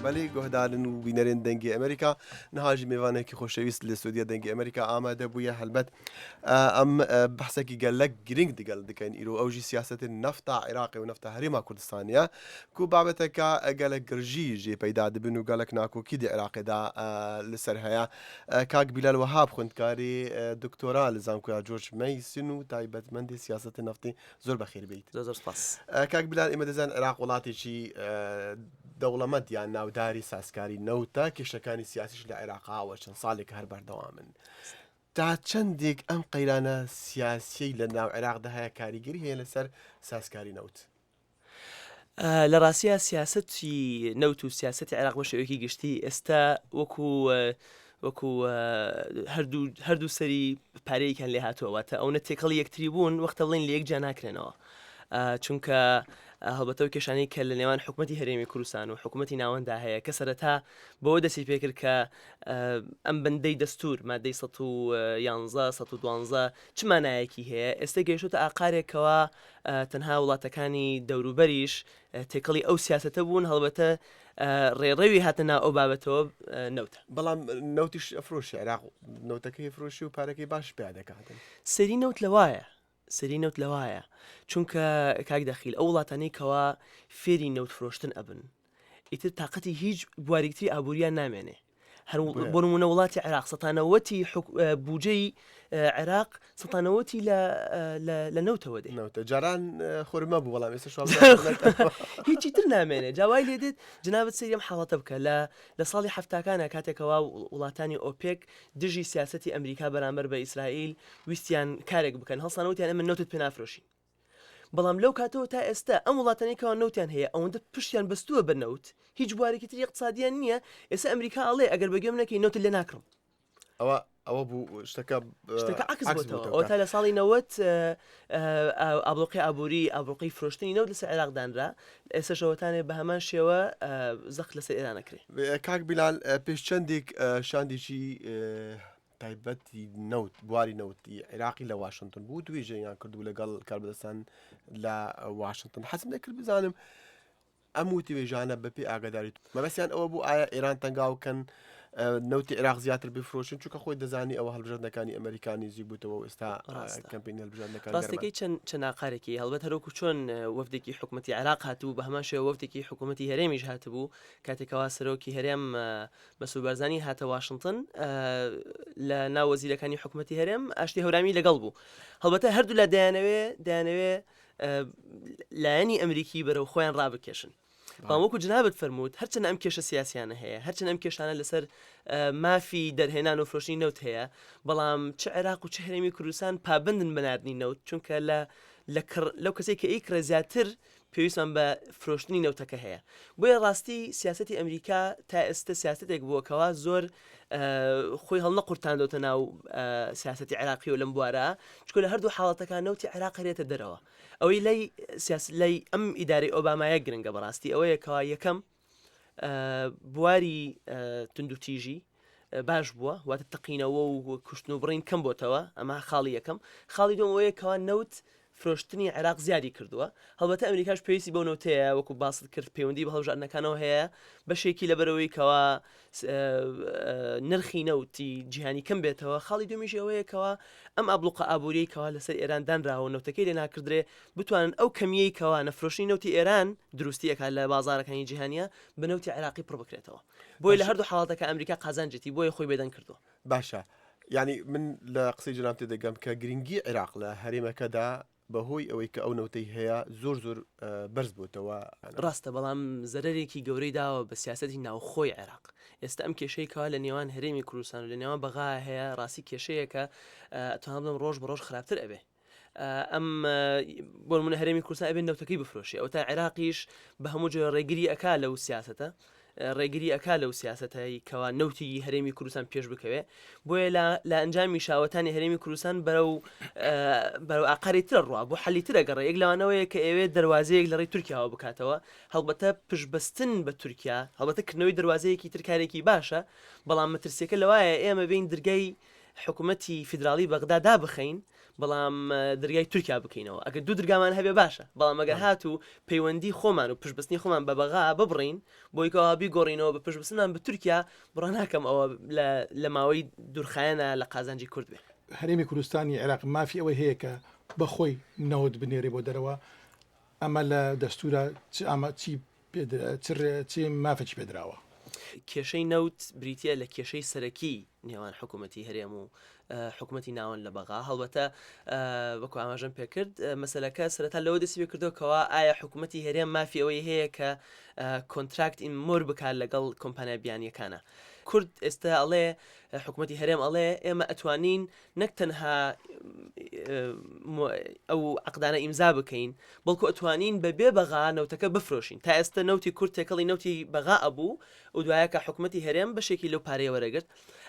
بەلی گۆهدارن و بینەرێن دەنگی ئەمریکا نەهاژی میوانێکی خۆشەویست لە سوودیا دەنگی ئەمریکا ئامادە بووە هەلبەت ئەم بەحسێکی گەلک گرنگ دگەل دەکەین ئیرۆ ئەوژی سیاسەتی نەفتا عێراقی و نەفتا هەرێما کوردستانیە کو بابەتەکە گەلک گرژی ژێ پەیدا دەبن و گەلک ناکۆکی دی عێراقیدا لەسەر هەیە کاک بیلال وەهاب خوێندکاری دکتۆرا لە زانکۆیا جۆرج مەیسن و تایبەتمەندی سیاسەتی نەفتی زۆر بەخێر بیت. زۆر سپاس. کاک بیلال ئێمە دەزان عێراق وڵاتێکی دەوڵەمەند یان ناوداری ساسکاری نەوتە کێشەکانی سیاسیش لە عێراقاوە چەند ساڵێک هەر بەردەوامن. تا چەندێک ئەم قەیرانە سیاسی لە ناو عێراقدا هەیە کاریگەری هەیە لەسەر ساسکاری نەوت. لە ڕاستیە سیاسەتی نەوت و سیاسەتی عێراق بە شێوەیەکی گشتی ئێستا وەکو هەردوو سەری پارەیەکیان لێ هاتووەواتە ئەوە تێکەڵی یەکتری بوون وەختە بڵین لە یەکجا ناکرێنەوە چونکە هەڵبەتە و کێشانەی کە لە نێوان حکوومەتی هەرێمی کوردستان و حکوومەتی ناوەندا هەیە کە سەرەتا بەوە دەستی پێکرد کە ئەم بەندەی دەستور مادەی 111 چ مانایەکی هەیە ئێستا گەیشتوتە ئاقارێکەوە تەنها وڵاتەکانی دەوروبەریش تێکەڵی ئەو سیاسەتە بوون هەڵبەتە ڕێڕەوی هاتنە ئەو بابەتەوە نەوتە بەڵام نەوتیش ئەفرۆشی عێراق نەوتەکەی فرۆشی و پارەکەی باش پێ دەکاتن سەری نەوت لەوایە چونکە کاک دەخیل ئەو وڵاتانەی کەوا فێری نەوت فرۆشتن ئەبن ئیتر تااقەتی هیچ بواریکتری ئابوووریان نامێنێ هەر بۆ نمونە وڵاتی عێراق سەتانەوەتی بودجەی عێراق سەتانەوەتی لە نەوتەوە دێ نەوتە جاران خۆرمە بوو بەڵام ئێستا هیچی تر نامێنێ جاوای لێدێت جنابەت سەریم حاڵەتە بکە لە ساڵی هەفتاکانە کاتێکەوە وڵاتانی ئۆپێک دژی سیاسەتی ئەمریکا بەرامبەر بە ئیسرائیل ویستیان کارێک بکەن هەڵسانەوتیان ئەمە نەوتت پێ نافرۆشین بەڵام لەو کاتەوە تا ئێستا ئەم وڵاتانێکەوە نەوتیان هەیە ئەوەندە پشتیان بەستووە بە نەوت هیچ بوارێکی تری اقتصادیان نییە ئێستا ئەمریکا ئەڵێ ئەگەر بەگوێم نەکەی نەوت لێ ناکڕم ئەوە بوو شتەکە عکس بووەوە ئەو تا لە ساڵی 90 ئابلوقی ئابووری فرۆشتنی نەوت لەسەر عێراقدانرا ئێستا شەوەتانێ بە هەمان شێوە زەخ لەسەر ئێرانەکرێ. کاک بیلال پێش چەندێک شاندێکی تایبەتی نەوت بواری نەوتی عێراقی لە واشنگتن بوو دوێژەیان کردو لەگەڵ کاربدەستان لە واشنگتن حەزم دەکرد بزانم ئەم وتی وێژانە بەپێ ئاگاداریت مەبەستیان ئەوە بوو ئایا ئێران تەنگاوکەن نەوتی عێراق زیاتر بفرۆشن چونکە خۆی دەزانی ئەوە هەڵبژاردنەکانی ئەمریکانی زیی بووتەوە ئێستا کەمپین هەڵبژاردنەکان ڕاستەکەی چەند ئاقارێکی هەڵبەت هەروکو چۆن وەفدێکی حکوومەتی عێراق هاتوو بە هەمان شێوە وەفدێکی حکوومەتی هەرێمیش هاتبوو کاتێکەوە سەرۆکی هەرێم مەسعود بارزانی هاتە واشنگتن لە ناو وەزیرەکانی حکوومەتی هەرێم ئاشتی هەورامی لەگەڵ بوو هەڵبەتە هەردوو لە دەیانەوێ لایەنی ئەمریکی بەرەو خۆیان ڕابکێشن بەڵام وەکو جنابەت فەرمووت هەرچەند ئەم کێشە سیاسیانە هەیە هەرچەند ئەم کێشانە لەسەر مافی دەرهێنان و فرۆشتنی نەوت هەیە بەڵام چ عێراق و چ هەرێمی کوردستان پابندن بەناردنی نەوت چونکە لەو کەسێک کە ئیکرە زیاتر پێویستمان بە فرۆشتنی نەوتەکە هەیە بۆیە ڕاستی سیاسەتی ئەمریکا تا ئێستا سیاسەتێک بووەکەوە زۆر خۆی هەڵنەقورتاندۆتە ناو سیاسەتی عێراقی و لەم بوارە چکە لە هەردوو حاڵەتەکان نەوتی عێراق هەرێتە دەرەوە ئەوەی لای ئەم ئیدارەی ئۆبامایە گرنگە بەڕاستی ئەوەیەکەوە یەکەم بواری تندوتیژی باش بووە واتە تەقینەوە و کوشتن و بڕین کەم بۆتەوە ئەمە خاڵی یەکەم خاڵی دوم ئەوەیەکەوە نەوت فرۆشتنی عێراق زیادی کردووە هەڵبەتە ئەمریکاش پێویستی بەو نەوتەیە وەکو باست کرد پەیوەندی بە هەڵبژاردنەکانەوە هەیە بەشێکی لەبەرەوەی کەوا نرخی نەوتی جیهانی کەم بێتەوە خاڵی دومیش ئەوەیەکەوە ئەم ئابلوقە ئابووریەی کەوا لەسەر ئێران دانراوە نەوتەکەی لێ ناکردرێ بتوانن ئەو کەمیەی کەوا نەفرۆشتنی نەوتی ئێران دروستیەکە لە بازارەکانی جیهانیە بە نەوتی عێراقی پڕ بکرێتەوە بۆی لە هەردوو حاڵاتەکە ئەمریکا قازانجێتی بۆی خۆی بێدەنگ کردووە. باشە یعنی من لە قسەی جناب تێ دەگەم کە گرنگی عێراق لە هەرێمەکەدا بەهۆی ئەوەی کە ئەو نەوتەی هەیە زۆر بەرز بووتەوە ڕاستە بەڵام زەرێکی گەورەی داوە بە سیاسەتی ناوخۆی عێراق ئێستا ئەم کێشەیەکەوە لە نێوان هەرێمی کوردستان و لە نێوان بەغا هەیە ڕاستی کێشەیەکە ئەتوانم بڵێم ڕۆژ بە ڕۆژ خراپتر ئەبێ ئەم بۆ نمونە هەرێمی کوردستان ئەبێ نەوتەکەی بفرۆشی ئەو تا عێراقیش بە هەموو جۆرە ڕێگیری ئەکا لەو سیاسەتە ڕێگیری ئەکا لەو سیاسەتایی کەوا نەوتی هەرێمی کوردستان پێش بکەوێ بۆیە لە ئەنجامی شاوەتانی هەرێمی کوردستان بەرەو ئاقاری ترە ڕوا بۆ حەلی ترە گەڕێ یەک لەوانەوەیە کە ئێوێ دەواازەیەک لە ڕێی تورکیاوە بکاتەوە هەڵبەتە پشتبەستن بە تورکیا هەڵبەتە کردنەوەی دەواازەیەکی ترکارێکی باشە بەڵام مەترسیەکە لەوایە ئێمە بین دەرگای حکوومەتی فیدراالی بەغدا دابخەین بەڵام دەرگای تورکیا بکەینەوە ئەگەر دوو دەرگامان هەبێ باشە بەڵام ئەگەر هاتوو پەیوەندی خۆمان و پشتبستنی خۆمان بە بەغا ببڕین بۆی کەوا بیگۆڕینەوە بە پشتبستنمان بە تورکیا بڕناکەم ئەوە لە ماوەی دوورخایەنە لە قازانجی کورد بێ. هەرێمی کوردستانی عێراق مافی ئەوەی هەیە کە بەخۆی نەوت بنێرێ بۆ دەرەوە ئەمە لە دەستورە چی مافەی پێدراوە. کێشەی نەوت بریتە لە کێشەی سەرەکی نێوان حکوومەتی هەرێم و حکوومەتی ناوەن لە بەغا هەڵبەتە وەکو ئاماژەم پێکرد مەسەلەکە سەرەتا لەوە دەستی پێ کردەوەکەوە ئایا حکوومەتی هەرێم مافی ئەوەی هەیە کە کۆنتراکت ئیمۆر بکات لەگەڵ کۆمپانیا بیانیەکانە. کورد ئێستا ئەڵێ حکوومەتی هەرێم ئەڵێ ئێمە ئەتوانین نەک تەنها ئەو عقدانە ئیمزا بکەین بەڵکو ئەتوانین بەبێ بەغا نەوتەکە بفرۆشین تا ئێستا نەوتی کورد تێکەڵی نەوتی بەغا ئەبوو و دوایە کە حکوومەتی هەرێم بەشێکی لەو پارەیە وەرەگرت.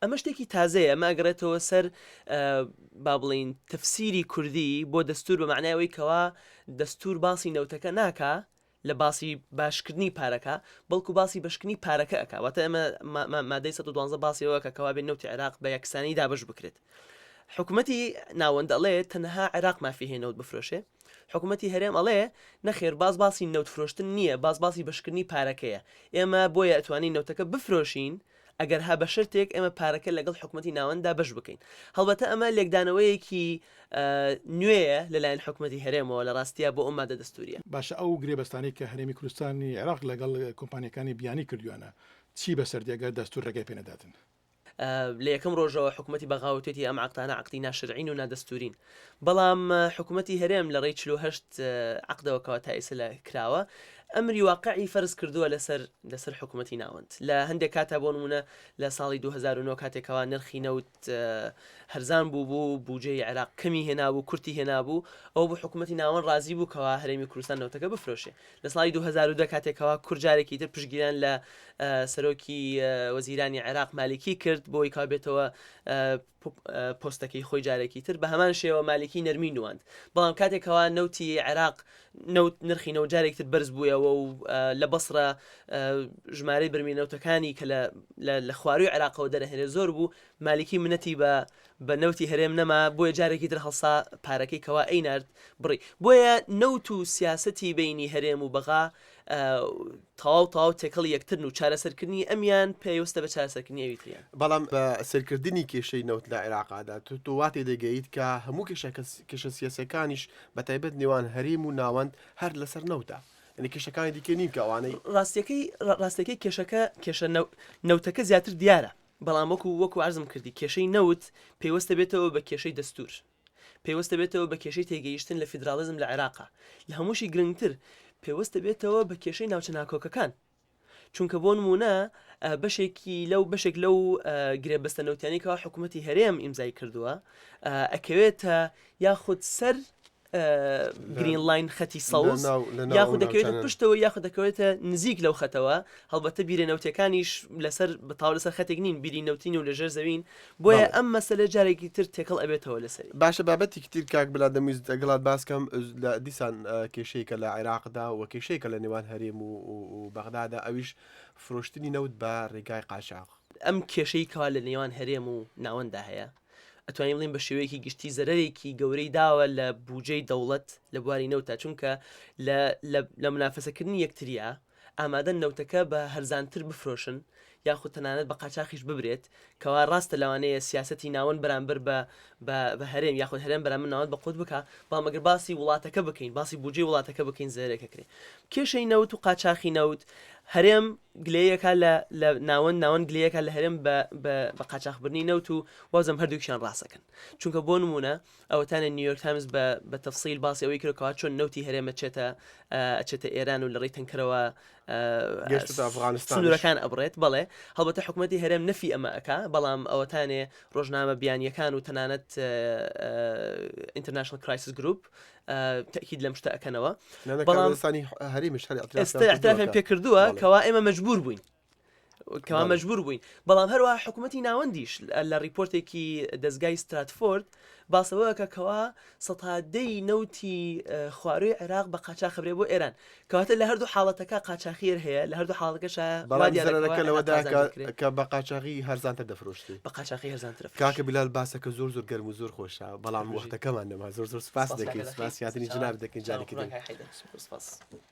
ئەمە شتێکی تازەیە ئەمە ئەگەڕێتەوە سەر با بڵین تەفسیری کوردی بۆ دەستور بە معنایەوەی کەوا دەستور باسی نەوتەکە ناکا لە باسی باشکردنی پارەکە بەڵکو باسی بەشکردنی پارەکە ئەکا واتە ئەمە مادەی 112 باسیەوە کە کەوا بێت نەوتی عێراق بە یەکسانی دابش بکرێت. حکوومەتی ناوەند ئەڵێ تەنها عێراق مافی هێنەوت بفرۆشێ حکوومەتی هەرێم ئەڵێ نەخێر باسی نەوت فرۆشتن نییە باسی بەشکردنی پارەکەیە ئێمە بۆیە ئەتوانین نەوتەکە بفرۆشین ئەگەر ها بە شرتێک ئێمە پارەکە لەگەڵ حکوومەتی ناوەندا بەش بکەین. هەڵبەتە ئەمە لێکدانەوەیەکی نوێیە لەلایەن حکوومەتی هەرێمەوە لە ڕاستیە بۆ ئەو مادە دەستوریە. باشە ئەو گرێبەستانی کە هەرێمی کوردستانی عێراق لەگەڵ کۆمپانیەکانی بیانی کردووانە چی بەسەردێگە دەستور ڕێگای پێنەداتن؟ لە یەکەم ڕۆژەوە حکوومەتی بەغاوتێتی ئەم عقدانە عقدی ناشرعین و نادەستورین بەڵام حکوومەتی هەرێم لە ڕێی 48 عقدەوەکەوە تا ئێستا لە کراوە ئەمری واقعی فەرز کردووە لەسەر حکوومەتی ناوەند لە هەندێک کاتە بۆ نمونە لە ساڵی 2009 کاتێکەوە نرخی نەوت هەرزان بوو بوجەی عێراق کەمی هێنابوو کورتی هێنابوو ئەو بۆ حکوومەتی ناوەند ڕازی بوو کەوا هەرێمی کوردستان نەوتەکە بفرۆشێ. لە ساڵی 2010 کاتێکەوە کورجارێکی تر پشگیران لە سەرۆکی وەزیرانی عێراق مالکی کرد بۆی کا بێتەوە پۆستەکەی خۆی جارێکی تر بە هەمان شێوە مالکی نەرمی نواند بەڵام کاتێکەوە نەوتی عێراق نرخی نەوت جارێک تر بەرز بوویەوە و لە بەسرە ژمارەی برمێنەوتەکانی کە لە خواروی عێراقەوە دەرەهێنێ زۆر بوو مالکی منەتی بە نەوتی هەرێم نەما بۆیە جارێکی تر هەڵسا پارەکەی کەوا ئەینارد بڕی بۆیە نەوت و سیاسەتی بینی هەرێم و بەغا تەواو تێکەڵی یەکترن و چارەسەرکردنی ئەمیان پێویستە بە چارەسەرکردنی ئەویتریان. بەڵام بە سەرکردنی کێشەی نەوت لە عێراقادا تو واتی دەگەیت کە هەموو کێشە سیاسەکانیش بە تایبەت نێوان هەرێم و ناوەند هەر لەسەر نەوتە ئەنی کێشەکانی دیکە نین کە ئەوانەی ڕاستیەکەی کێشە نەوتەکە زیاتر دیارە بەڵام وەکو عەرزم کردی کێشەی نەوت پێویستە بێتەوە بە کێشەی دەستور پێویستە بێتەوە بە کێشەی تێگەیشتن لە فیدرالیزم لە عێراقا لە هەمووشی گرنگتر پێویستە بێتەوە بە کێشەی ناوچە ناکۆکەکان چونکە بۆ نمونە بەشێک لەو گرێبەستە نەوتیانێکەوە حکوومەتی هەرێم ئیمزای کردووە ئەکەوێتە یاخود سەر گرین لاین خەتی سەوز یاخود دەکەوێتە پشتەوە یاخود دەکەوێتە نزیک لەو خەتەوە هەڵبەتە بیرە نەوتەکانیش لەسەر بەتاو لەسەر خەتێک نین بیری نەوتین و لەژێر زەوین بۆیە ئەم مەسەلە جارێکی تر تێکەڵ ئەبێتەوە لەسەری. باشە بابەتی کتیر کاک بلا دەمویست ئەگەڵات باسکەم لە دیسان کێشەیەکە لە عێراقدا و کێشەیەکە لە نێوان هەرێم و بەغدادا ئەویش فرۆشتنی نەوت بە ڕێگای قاچاق. ئەم کێشەی کەوا لە نێوان هەرێم و ناوەندا هەیە ئەتوانین بڵین بە شێوەیەکی گشتی زەرەرێکی گەورەی داوە لە بوجەی دەوڵەت لە بواری نەوتە چونکە لە منافەسەکردنی یەکتریە ئامادەن نەوتەکە بە هەرزانتر بفرۆشن یاخود تەنانەت بە قاچاقیش ببرێت کەوا ڕاستە لەوانەیە سیاسەتی ناوەند بەرامبەر بە هەرێم یاخود هەرێم بەرامبەر ناوەند بە قوت بکە بەڵام ئەگەر باسی وڵاتەکە بکەین باسی بوجەی وڵاتەکە بکەین زەرێکە کرێ. کێشەی نەوت و قاچاقی نەوت هەرێم گلەیەکە لە ناوەند گلەیەکە لە هەرێم بە قاچاقبرنی نەوت و وازم هەردووکیان ڕاستەکەن چونکە بۆ نمونە ئەوەتانە نیویۆرک تایمز بە تەفسیل باسی ئەوەی کردەوە چۆن نەوتی هەرێمە ئەچێتە ئێران و لە ڕێی تەنکەرەوە سنوورەکان ئەبڕێت بەڵێ هەڵبەتە حکوومەتی هەرێم نەفی ئەمە ئەکا بەڵام ئەوەتانێ ڕۆژنامە بیانیەکان و تەنانەت International Crisis Group تأكيد لەم شتە ئەکەنەوە بەڵام ئێستا اعترافیان پێ کردووە کەوا ئێمە مەجبور بووین کەوا مەجبور بووین بەڵام هەروە حکوومەتی ناوەندیش لە ریپۆرتێکی دەستگای ستراتفۆرد باسەوەکە کەوا سەتادەی نەوتی خواروی عێراق بە قاچاق خبرێ بۆ ئێران کەواتە لە هەردوو حاڵەتەکە قاچاخیر هەیە لە هەردوو حاڵەکەشە بەڵام زەرەکە لەوەدا کە بە قاچاقی هەرزانتر دەفرۆشتی بە قاچاقی هەرزانتر کاکە بلال باسەکە زۆر زۆر گەرم و زۆر خۆشە بەڵام وەختەکەمان نەما زۆر زۆر سپاس دەکەین سپاسیاتنی جناب دەکەین جارێکی سپاس